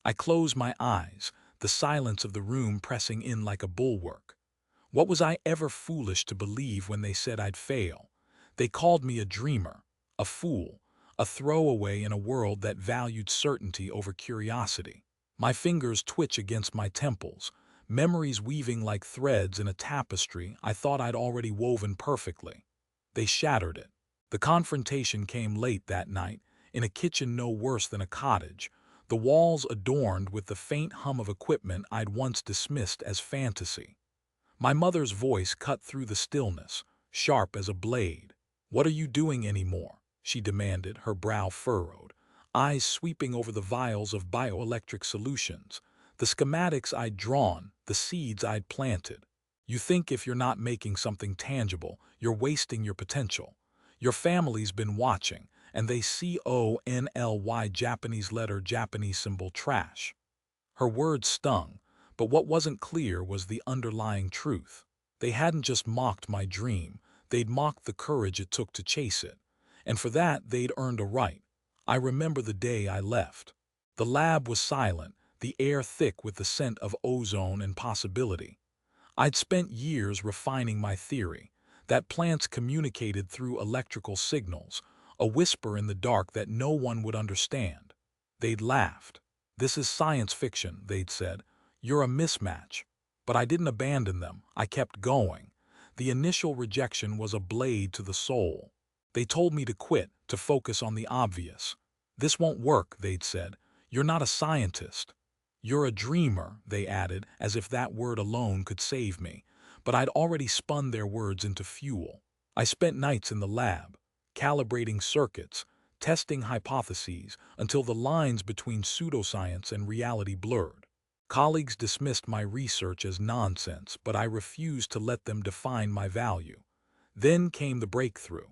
I closed my eyes, the silence of the room pressing in like a bulwark. What was I ever foolish to believe when they said I'd fail? They called me a dreamer, a fool, a throwaway in a world that valued certainty over curiosity. My fingers twitch against my temples, memories weaving like threads in a tapestry I thought I'd already woven perfectly. They shattered it. The confrontation came late that night, in a kitchen no worse than a cottage, the walls adorned with the faint hum of equipment I'd once dismissed as fantasy. My mother's voice cut through the stillness, sharp as a blade. "What are you doing anymore?" she demanded, her brow furrowed, eyes sweeping over the vials of bioelectric solutions, the schematics I'd drawn, the seeds I'd planted. "You think if you're not making something tangible, you're wasting your potential. Your family's been watching, and they CONLY Japanese letter Japanese symbol trash." Her words stung, but what wasn't clear was the underlying truth. They hadn't just mocked my dream, they'd mocked the courage it took to chase it. And for that, they'd earned a right. I remember the day I left. The lab was silent, the air thick with the scent of ozone and possibility. I'd spent years refining my theory, that plants communicated through electrical signals, a whisper in the dark that no one would understand. They'd laughed. "This is science fiction," they'd said. "You're a mismatch." But I didn't abandon them. I kept going. The initial rejection was a blade to the soul. They told me to quit, to focus on the obvious. "This won't work," they'd said. "You're not a scientist." "You're a dreamer," they added, as if that word alone could save me. But I'd already spun their words into fuel. I spent nights in the lab, calibrating circuits, testing hypotheses, until the lines between pseudoscience and reality blurred. Colleagues dismissed my research as nonsense, but I refused to let them define my value. Then came the breakthrough.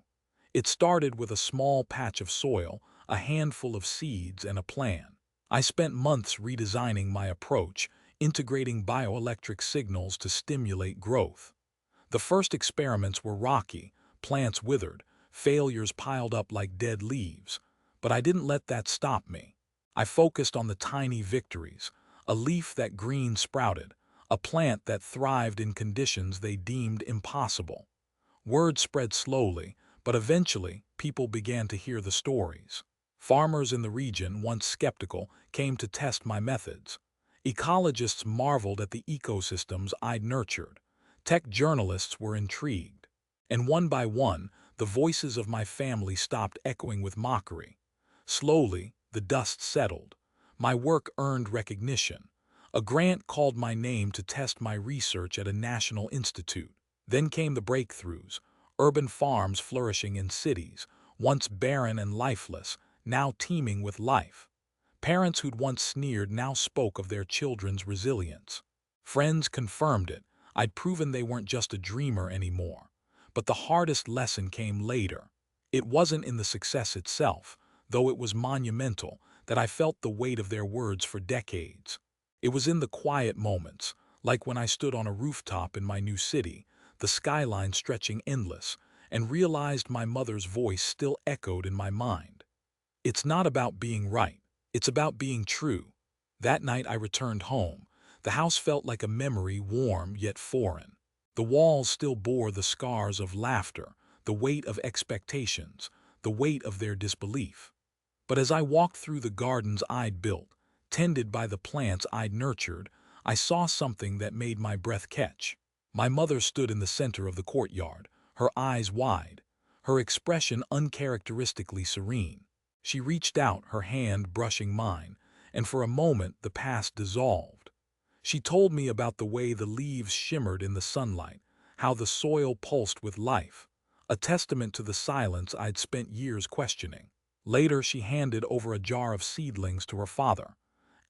It started with a small patch of soil, a handful of seeds, and a plan. I spent months redesigning my approach, integrating bioelectric signals to stimulate growth. The first experiments were rocky, plants withered, failures piled up like dead leaves. But I didn't let that stop me. I focused on the tiny victories, a leaf that green sprouted, a plant that thrived in conditions they deemed impossible. Word spread slowly, but eventually people began to hear the stories. Farmers in the region, once skeptical, came to test my methods. Ecologists marveled at the ecosystems I'd nurtured. Tech journalists were intrigued. And one by one, the voices of my family stopped echoing with mockery. Slowly, the dust settled. My work earned recognition. A grant called my name to test my research at a national institute. Then came the breakthroughs, urban farms flourishing in cities, once barren and lifeless, now teeming with life. Parents who'd once sneered now spoke of their children's resilience. Friends confirmed it. I'd proven they weren't just a dreamer anymore. But the hardest lesson came later. It wasn't in the success itself, though it was monumental, that I felt the weight of their words for decades. It was in the quiet moments, like when I stood on a rooftop in my new city, the skyline stretching endless, and realized my mother's voice still echoed in my mind. "It's not about being right. It's about being true." That night I returned home. The house felt like a memory, warm yet foreign. The walls still bore the scars of laughter, the weight of expectations, the weight of their disbelief. But as I walked through the gardens I'd built, tended by the plants I'd nurtured, I saw something that made my breath catch. My mother stood in the center of the courtyard, her eyes wide, her expression uncharacteristically serene. She reached out, her hand brushing mine, and for a moment the past dissolved. She told me about the way the leaves shimmered in the sunlight, how the soil pulsed with life, a testament to the silence I'd spent years questioning. Later she handed over a jar of seedlings to her father.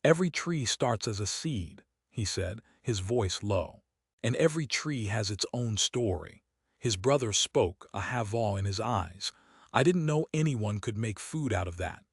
"Every tree starts as a seed," he said, his voice low. "And every tree has its own story." His brother spoke, a havol in his eyes. "I didn't know anyone could make food out of that."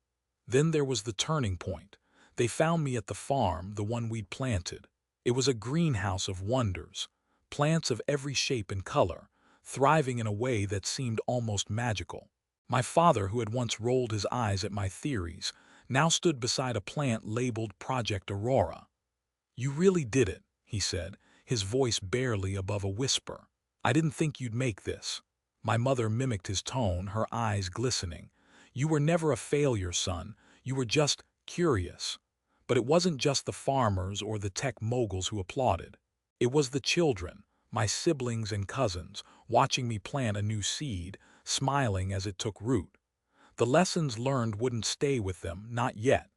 Then there was the turning point. They found me at the farm, the one we'd planted. It was a greenhouse of wonders, plants of every shape and color, thriving in a way that seemed almost magical. My father, who had once rolled his eyes at my theories, now stood beside a plant labeled Project Aurora. "You really did it," he said, his voice barely above a whisper. "I didn't think you'd make this." My mother mimicked his tone, her eyes glistening. "You were never a failure, son. You were just curious." But it wasn't just the farmers or the tech moguls who applauded. It was the children, my siblings and cousins, watching me plant a new seed, smiling as it took root. The lessons learned wouldn't stay with them, not yet.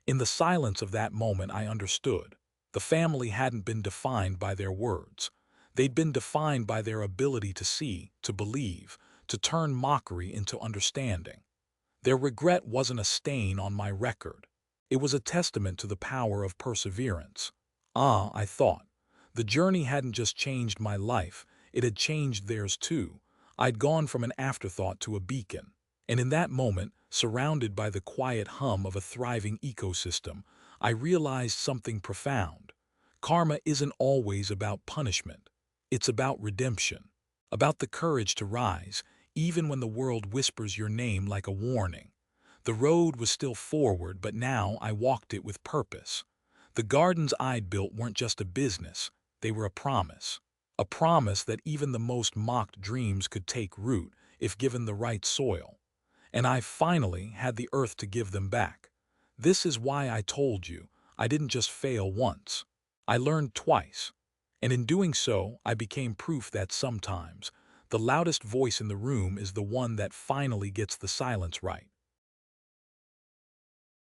In the silence of that moment, I understood. The family hadn't been defined by their words. They'd been defined by their ability to see, to believe, to turn mockery into understanding. Their regret wasn't a stain on my record. It was a testament to the power of perseverance. Ah, I thought. The journey hadn't just changed my life, it had changed theirs too. I'd gone from an afterthought to a beacon. And in that moment, surrounded by the quiet hum of a thriving ecosystem, I realized something profound. Karma isn't always about punishment. It's about redemption. About the courage to rise, even when the world whispers your name like a warning. The road was still forward, but now I walked it with purpose. The gardens I'd built weren't just a business, they were a promise. A promise that even the most mocked dreams could take root if given the right soil. And I finally had the earth to give them back. This is why I told you, I didn't just fail once. I learned twice. And in doing so, I became proof that sometimes, the loudest voice in the room is the one that finally gets the silence right.